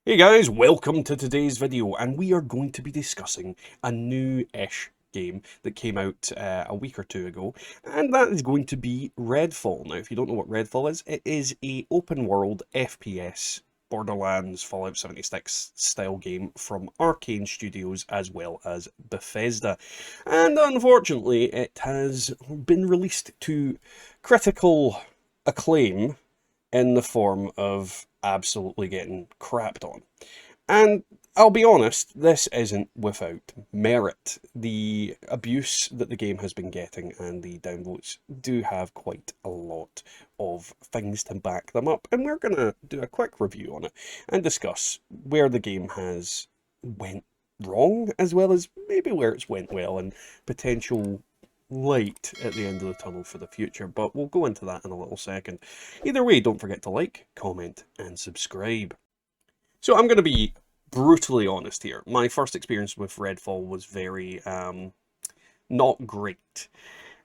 Hey guys, welcome to today's video, and we are going to be discussing a new-ish game that came out a week or two ago, and that is going to be Redfall. Now, if you don't know what Redfall is, it is a open-world FPS Borderlands Fallout 76 style game from Arcane Studios as well as Bethesda. And unfortunately, it has been released to critical acclaim in the form of absolutely getting crapped on. And I'll be honest, this isn't without merit. The abuse that the game has been getting and the downvotes do have quite a lot of things to back them up, and we're going to do a quick review on it and discuss where the game has went wrong, as well as maybe where it's went well and potential light at the end of the tunnel for the future, but we'll go into that in a little second. Either way, don't forget to like, comment, and subscribe. So I'm going to be brutally honest here. My first experience with Redfall was very, not great.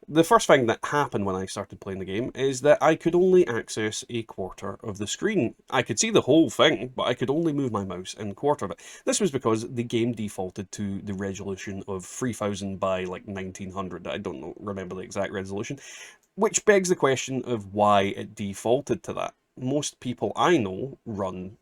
The first thing that happened when I started playing the game is that I could only access a quarter of the screen. I could see the whole thing, but I could only move my mouse in a quarter of it. This was because the game defaulted to the resolution of 3000 by like 1900. I don't know, remember the exact resolution, which begs the question of why it defaulted to that. Most people I know run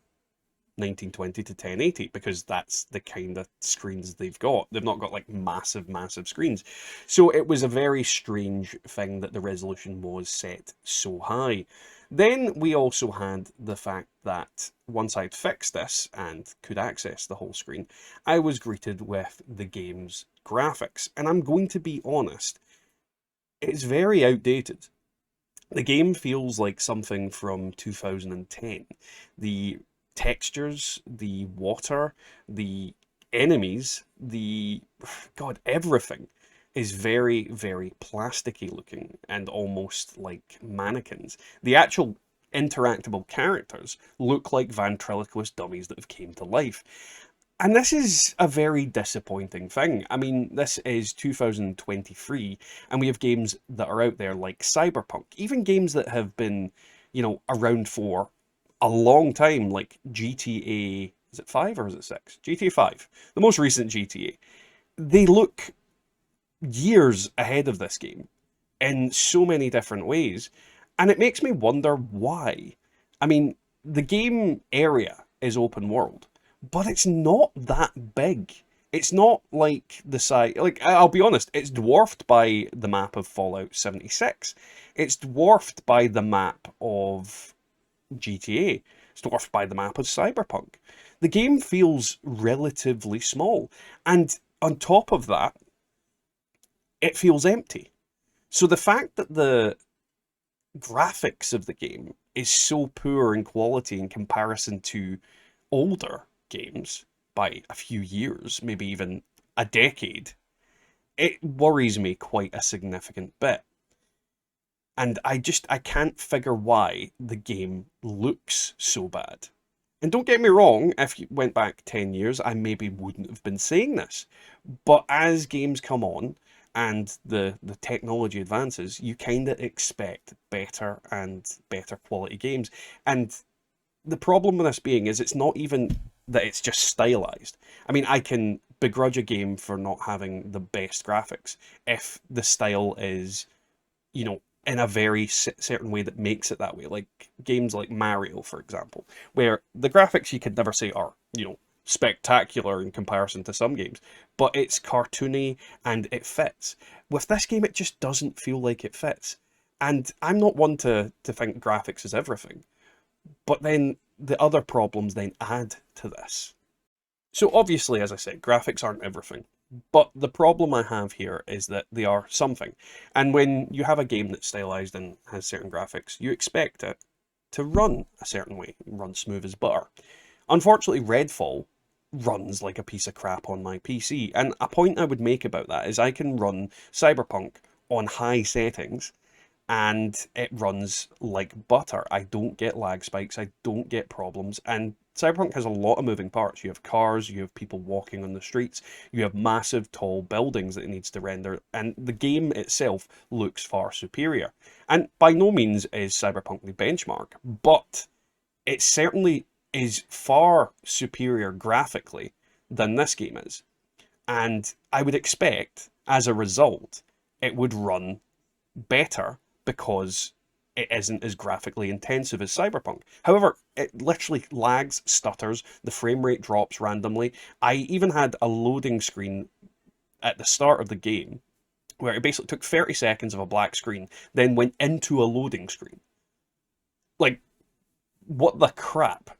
1920 to 1080 because that's the kind of screens they've got. They've not got like massive screens. So it was a very strange thing that the resolution was set so high. Then we also had the fact that once I'd fixed this and could access the whole screen, I was greeted with the game's graphics. And I'm going to be honest, it's very outdated. The game feels like something from 2010. The textures, the water, the enemies, everything is very plasticky looking and almost like mannequins. The actual interactable characters look like ventriloquist dummies that have came to life. And this is a very disappointing thing. I mean, this is 2023, and we have games that are out there like Cyberpunk, even games that have been, around for a long time, like GTA, is it 5 or is it 6? GTA 5, the most recent GTA. They look years ahead of this game in so many different ways, and it makes me wonder why. I mean, the game area is open world, but it's not that big. It's not like the size, like, I'll be honest, it's dwarfed by the map of Fallout 76. It's dwarfed by the map of GTA. It's dwarfed by the map of Cyberpunk. The game feels relatively small, and on top of that, it feels empty. So the fact that the graphics of the game is so poor in quality in comparison to older games by a few years, maybe even a decade, it worries me quite a significant bit. And I can't figure why the game looks so bad. And don't get me wrong, if you went back 10 years, I maybe wouldn't have been saying this. But as games come on and the technology advances, you kind of expect better and better quality games. And the problem with this being is it's not even that it's just stylized. I mean, I can begrudge a game for not having the best graphics if the style is, in a very certain way that makes it that way. Like games like Mario, for example, where the graphics you could never say are, spectacular in comparison to some games, but it's cartoony and it fits. With this game, it just doesn't feel like it fits. And I'm not one to think graphics is everything, but then the other problems then add to this. So obviously, as I said, graphics aren't everything. But the problem I have here is that they are something. And when you have a game that's stylized and has certain graphics, you expect it to run a certain way, run smooth as butter. Unfortunately, Redfall runs like a piece of crap on my PC. And a point I would make about that is I can run Cyberpunk on high settings and it runs like butter. I don't get lag spikes, I don't get problems, and Cyberpunk has a lot of moving parts. You have cars, you have people walking on the streets, you have massive tall buildings that it needs to render, and the game itself looks far superior. And by no means is Cyberpunk the benchmark, but it's certainly is far superior graphically than this game is. And I would expect, as a result, it would run better because it isn't as graphically intensive as Cyberpunk. However, it literally lags, stutters, the frame rate drops randomly. I even had a loading screen at the start of the game where it basically took 30 seconds of a black screen, then went into a loading screen. Like, what the crap?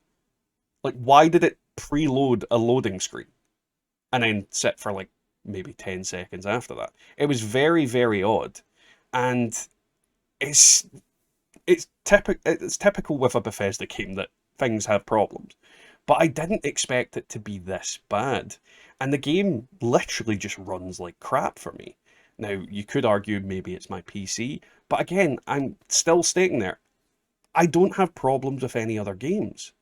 Like, why did it preload a loading screen and then sit for like maybe 10 seconds after that? It was very, very odd. And it's it's typical with a Bethesda game that things have problems. But I didn't expect it to be this bad. And the game literally just runs like crap for me. Now, you could argue maybe it's my PC, but again, I'm still stating there, I don't have problems with any other games.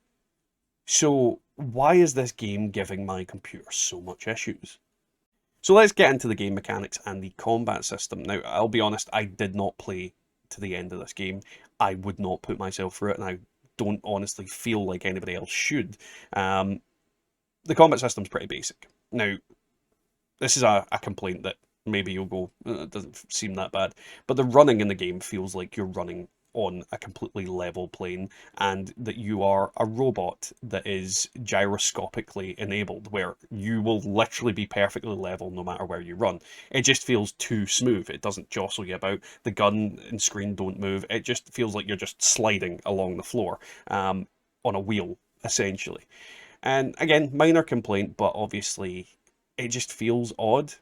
So why is this game giving my computer so much issues? So let's get into the game mechanics and the combat system. Now, I'll be honest, I did not play to the end of this game. I would not put myself through it, and I don't honestly feel like anybody else should. The combat system's pretty basic. Now, this is a complaint that maybe you'll go, it doesn't seem that bad, but the running in the game feels like you're running on a completely level plane and that you are a robot that is gyroscopically enabled, where you will literally be perfectly level no matter where you run. It just feels too smooth. It doesn't jostle you about. The gun and screen don't move. It just feels like you're just sliding along the floor on a wheel, essentially. And again, minor complaint, but obviously it just feels odd.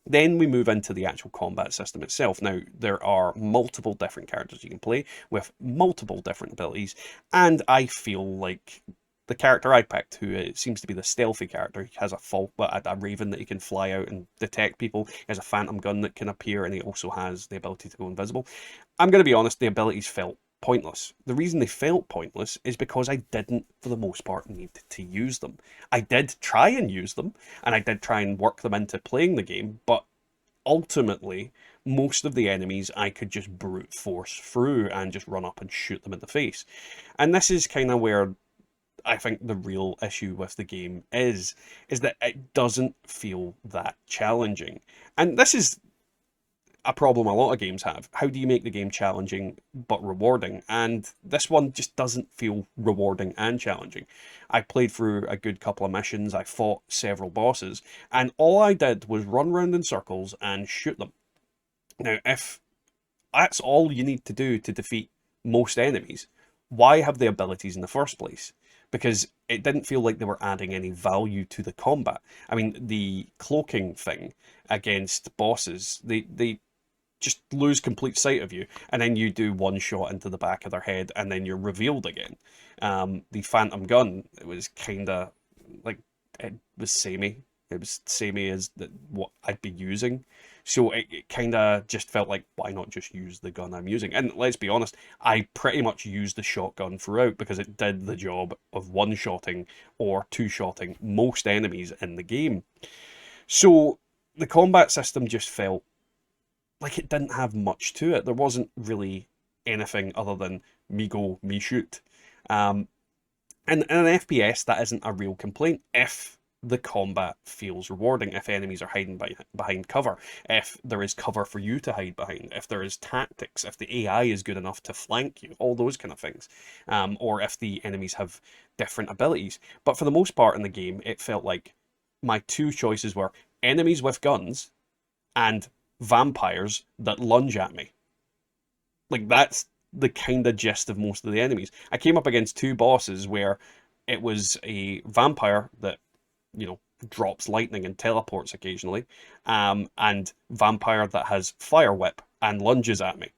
Then we move into the actual combat system itself. Now, there are multiple different characters you can play with multiple different abilities, and I feel like the character I picked, who seems to be the stealthy character, he has a raven that he can fly out and detect people. He has a phantom gun that can appear, and he also has the ability to go invisible. I'm going to be honest, the abilities felt pointless. The reason they felt pointless is because I didn't, for the most part, need to use them. I did try and use them, and I did try and work them into playing the game, but ultimately, most of the enemies I could just brute force through and just run up and shoot them in the face. And this is kind of where I think the real issue with the game is that it doesn't feel that challenging. And this is a problem a lot of games have. How do you make the game challenging but rewarding? And this one just doesn't feel rewarding and challenging. I played through a good couple of missions, I fought several bosses, and all I did was run around in circles and shoot them. Now, if that's all you need to do to defeat most enemies, why have the abilities in the first place? Because it didn't feel like they were adding any value to the combat. I mean, the cloaking thing against bosses, they just lose complete sight of you, and then you do one shot into the back of their head, and then you're revealed again. The phantom gun, it was kind of like, it was samey. It was samey as what I'd be using, so it kind of just felt like, why not just use the gun I'm using? And let's be honest, I pretty much used the shotgun throughout because it did the job of one-shotting or two-shotting most enemies in the game. So the combat system just felt like it didn't have much to it. There wasn't really anything other than me go, me shoot. And in an FPS, that isn't a real complaint if the combat feels rewarding, if enemies are hiding behind cover, if there is cover for you to hide behind, if there is tactics, if the AI is good enough to flank you, all those kind of things, or if the enemies have different abilities. But for the most part in the game, it felt like my two choices were enemies with guns and vampires that lunge at me. Like, that's the kind of gist of most of the enemies. I came up against two bosses where it was a vampire that, you know, drops lightning and teleports occasionally, and vampire that has fire whip and lunges at me.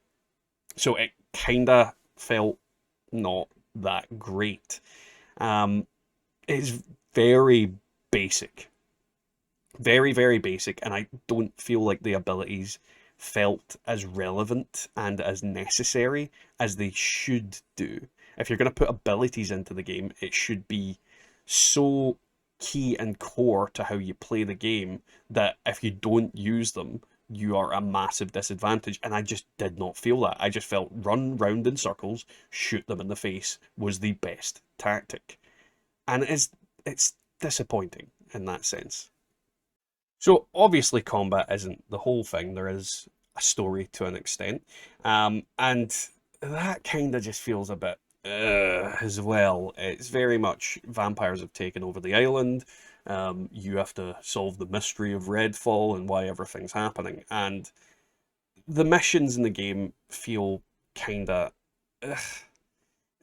So it kind of felt not that great. It's very basic. Very, very basic, and I don't feel like the abilities felt as relevant and as necessary as they should do. If you're going to put abilities into the game, it should be so key and core to how you play the game that if you don't use them, you are a massive disadvantage. And I just did not feel that. I just felt run round in circles, shoot them in the face was the best tactic. and it's disappointing in that sense. So obviously, combat isn't the whole thing. There is a story to an extent, and that kind of just feels a bit as well. It's very much vampires have taken over the island. You have to solve the mystery of Redfall and why everything's happening, and the missions in the game feel kind of.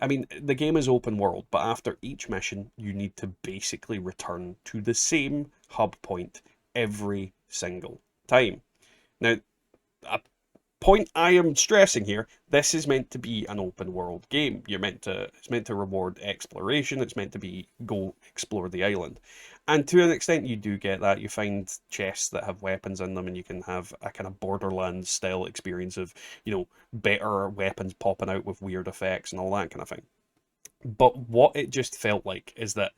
I mean, the game is open world, but after each mission, you need to basically return to the same hub point every single time. Now, a point I am stressing here, this is meant to be an open world game. It's meant to reward exploration, it's meant to be go explore the island. And to an extent you do get that. You find chests that have weapons in them and you can have a kind of Borderlands style experience of, better weapons popping out with weird effects and all that kind of thing. But what it just felt like is that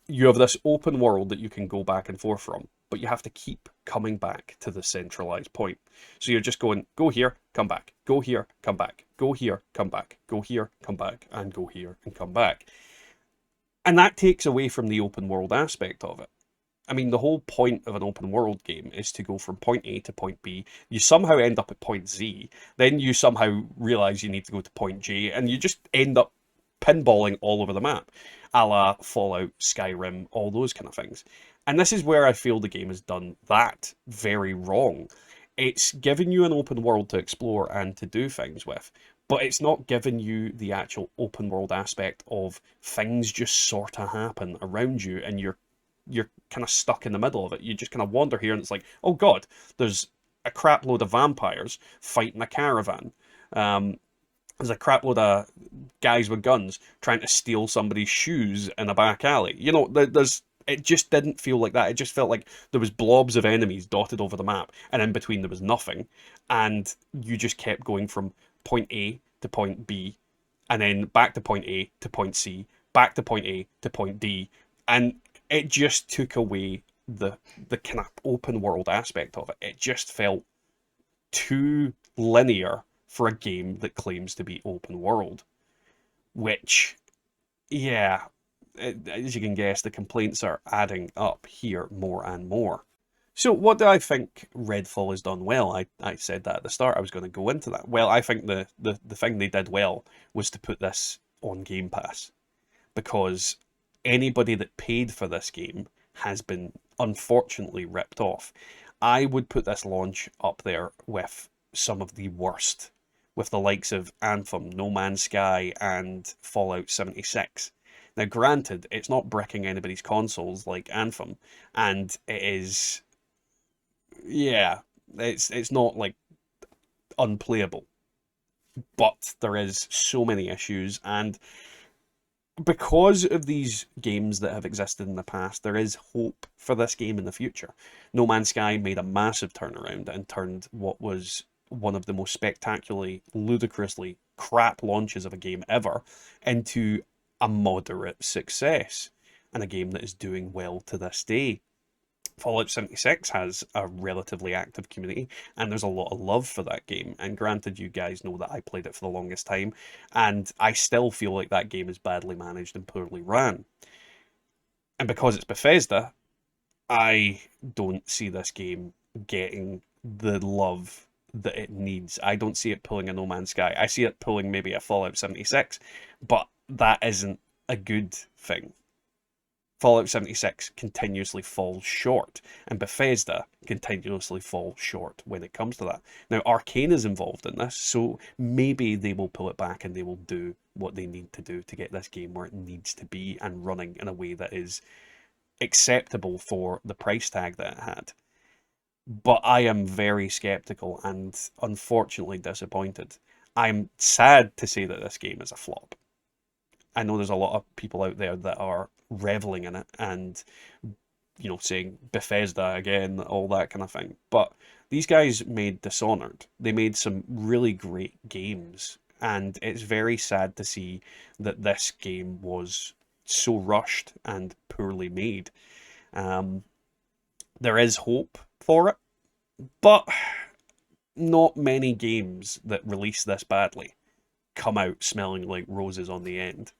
you have this open world that you can go back and forth from, but you have to keep coming back to the centralized point. So you're just going, go here, come back, go here, come back, go here, come back, go here, come back, and go here and come back. And that takes away from the open world aspect of it. I mean, the whole point of an open world game is to go from point A to point B. You somehow end up at point Z, then you somehow realize you need to go to point J, and you just end up pinballing all over the map, a la Fallout, Skyrim, all those kind of things. And this is where I feel the game has done that very wrong. It's given you an open world to explore and to do things with, but it's not giving you the actual open world aspect of things just sort of happen around you and you're kind of stuck in the middle of it. You just kind of wander here and it's like, oh god, there's a crap load of vampires fighting a caravan. There's a crap load of guys with guns trying to steal somebody's shoes in a back alley. There's it just didn't feel like that. It just felt like there was blobs of enemies dotted over the map, and in between there was nothing, and you just kept going from point A to point B, and then back to point A to point C, back to point A to point D, and it just took away the kind of open world aspect of it. It just felt too linear for a game that claims to be open world, which, yeah, as you can guess, the complaints are adding up here more and more. So, what do I think Redfall has done well? I said that at the start. I was going to go into that. Well, I think the thing they did well was to put this on Game Pass, because anybody that paid for this game has been unfortunately ripped off. I would put this launch up there with some of the worst, with the likes of Anthem, No Man's Sky, and Fallout 76. Now, granted, it's not bricking anybody's consoles like Anthem, and it is, yeah, it's not like unplayable, but there is so many issues, and because of these games that have existed in the past, there is hope for this game in the future. No Man's Sky made a massive turnaround and turned what was one of the most spectacularly, ludicrously crap launches of a game ever into a moderate success, and a game that is doing well to this day. Fallout 76 has a relatively active community, and there's a lot of love for that game. And granted, you guys know that I played it for the longest time, and I still feel like that game is badly managed and poorly ran. And because it's Bethesda, I don't see this game getting the love that it needs. I don't see it pulling a No Man's Sky. I see it pulling maybe a Fallout 76, but that isn't a good thing. Fallout 76 continuously falls short, and Bethesda continuously falls short when it comes to that. Now, Arcane is involved in this, so maybe they will pull it back and they will do what they need to do to get this game where it needs to be and running in a way that is acceptable for the price tag that it had. But I am very skeptical and unfortunately disappointed. I'm sad to say that this game is a flop. I know there's a lot of people out there that are reveling in it and, saying Bethesda again, all that kind of thing. But these guys made Dishonored. They made some really great games. And it's very sad to see that this game was so rushed and poorly made. Um, there is hope for it, but not many games that release this badly come out smelling like roses on the end.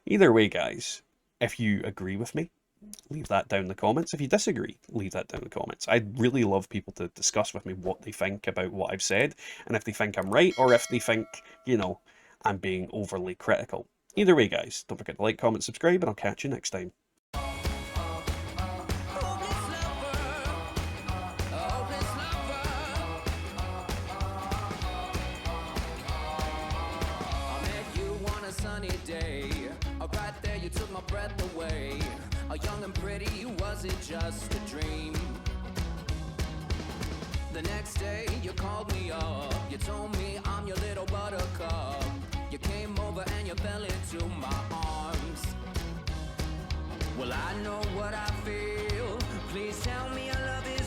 Either way, guys, If you agree with me, leave that down in the comments. If you disagree, leave that down in the comments. I'd really love people to discuss with me what they think about what I've said, and if they think I'm right, or if they think, you know, I'm being overly critical. Either way, guys, don't forget to like, comment, subscribe, and I'll catch you next time. Sunny day, right there you took my breath away. Young and pretty, was it just a dream? The next day you called me up, you told me I'm your little buttercup. You came over and you fell into my arms. Well, I know what I feel, please tell me I love it.